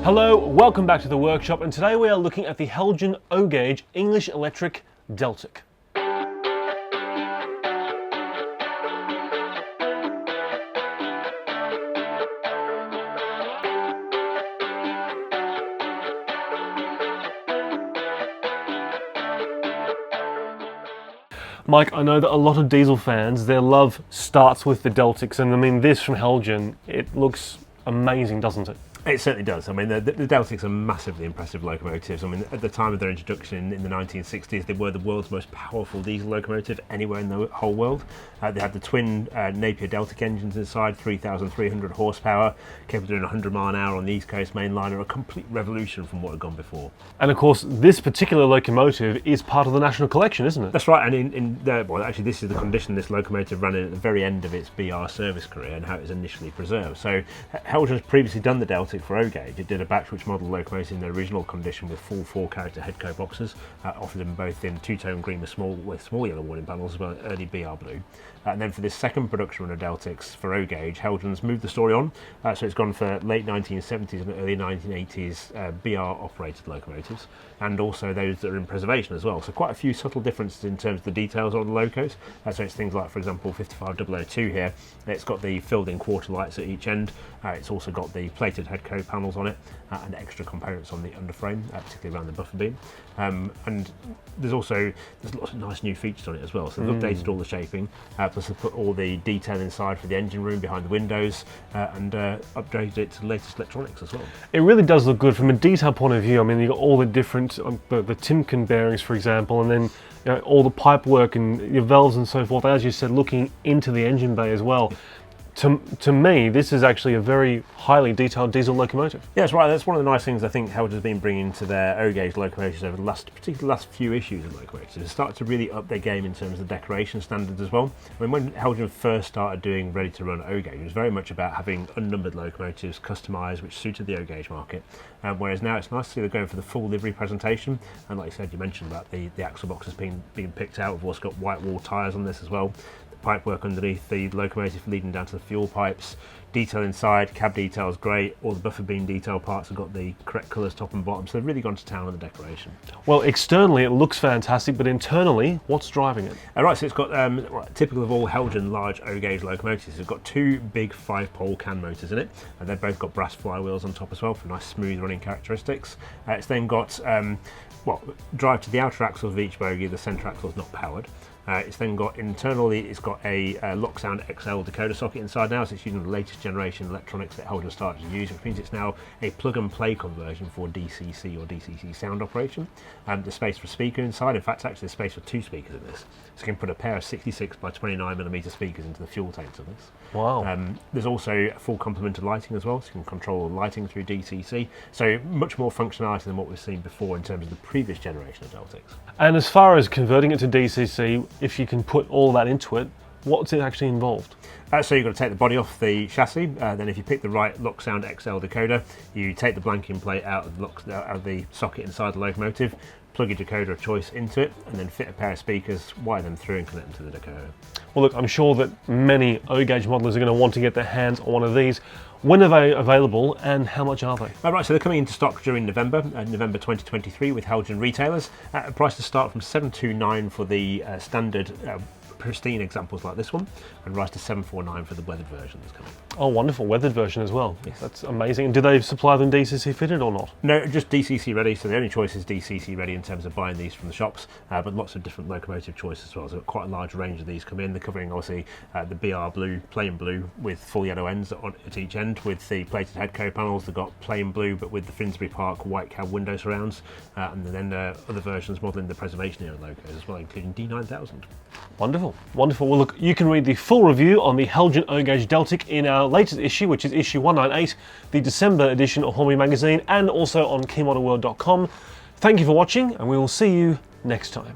Hello, welcome back to the workshop, and today we are looking at the Helgen O-Gauge English Electric Deltic. Mike, I know that a lot of diesel fans, their love starts with the Deltics, and I mean this from Helgen, it looks amazing, doesn't it? It certainly does. I mean, the Deltics are massively impressive locomotives. I mean, at the time of their introduction in the 1960s, they were the world's most powerful diesel locomotive anywhere in the whole world. They had the twin Napier Deltic engines inside, 3,300 horsepower, capable of doing 100 mile an hour on the East Coast main line, a complete revolution from what had gone before. And of course, this particular locomotive is part of the National Collection, isn't it? That's right, and well, actually, this is the condition this locomotive ran in at the very end of its BR service career and how it was initially preserved. So, Helgen's previously done the Deltic for O-Gauge. It did a batch-rich model locomotive in the original condition with full 4-character Headco boxes, offered them both in two-tone green with small yellow warning panels, as well as early BR blue. And then for this second production run of Deltics for O-Gauge, Helgen's moved the story on, so it's gone for late 1970s and early 1980s BR operated locomotives, and also those that are in preservation as well. So quite a few subtle differences in terms of the details on the locos. So it's things like, for example, 55002 here, it's got the filled-in quarter lights at each end. It's also got the plated Headco panels on it and extra components on the underframe, particularly around the buffer beam. And there's lots of nice new features on it as well. So they've updated all the shaping, plus they've put all the detail inside for the engine room behind the windows, and upgraded it to the latest electronics as well. It really does look good from a detail point of view. I mean, you've got all the different, the Timken bearings, for example, and then all the pipe work and your valves and so forth, as you said, looking into the engine bay as well. To me, this is actually a very highly detailed diesel locomotive. Yeah, that's right. That's one of the nice things I think Helgen's been bringing to their O-Gauge locomotives over particularly the last few issues of locomotives. They started to really up their game in terms of decoration standards as well. I mean, when Helgen first started doing ready-to-run O-Gauge, it was very much about having unnumbered locomotives customised, which suited the O-Gauge market. Whereas now it's nice to see they're going for the full livery presentation. And like you said, you mentioned about the axle boxes being picked out. We've also got white wall tyres on this as well. Pipework underneath the locomotive leading down to the fuel pipes. Detail inside, cab detail is great. All the buffer beam detail parts have got the correct colours top and bottom, so they've really gone to town on the decoration. Well, externally it looks fantastic, but internally, what's driving it? Right, so it's got, typical of all Helgen large O-Gauge locomotives, it's got two big 5-pole can motors in it, and they've both got brass flywheels on top as well for nice smooth running characteristics. It's then got, drive to the outer axles of each bogie, the centre axle is not powered. It's then got internally, it's got a Locksound XL decoder socket inside now, so it's using the latest generation electronics that Helgen started to use, which means it's now a plug and play conversion for DCC or DCC sound operation. There's space for a speaker inside. In fact, actually there's space for 2 speakers in this. So you can put a pair of 66 by 29mm speakers into the fuel tanks of this. Wow. There's also a full complement of lighting as well, so you can control the lighting through DCC. So much more functionality than what we've seen before in terms of the previous generation of Deltics. And as far as converting it to DCC, if you can put all that into it, what's it actually involved? So you've got to take the body off the chassis, then if you pick the right Locksound XL decoder, you take the blanking plate out of the socket inside the locomotive, plug your decoder of choice into it, and then fit a pair of speakers, wire them through and connect them to the decoder. Well, look, I'm sure that many O-Gauge modelers are going to want to get their hands on one of these. When are they available and how much are they? Right, so they're coming into stock during November 2023 with Helgen retailers at a price to start from $729 for the standard pristine examples like this one, and rise to $749 for the weathered version that's coming. Oh, wonderful, weathered version as well. Yes. That's amazing. And do they supply them DCC fitted or not? No, just DCC ready, so the only choice is DCC ready in terms of buying these from the shops, but lots of different locomotive choices as well. So quite a large range of these come in. They're covering obviously the BR blue, plain blue with full yellow ends at each end with the plated Headco panels. They've got plain blue but with the Finsbury Park white cab window surrounds, and then other versions modelling the preservation era logos as well, including D9000. Wonderful, wonderful. Well, look, you can read the full review on the Helgen O-Gauge Deltic in our latest issue, which is issue 198, the December edition of Hornby magazine, and also on keymodelworld.com. Thank you for watching, and we will see you next time.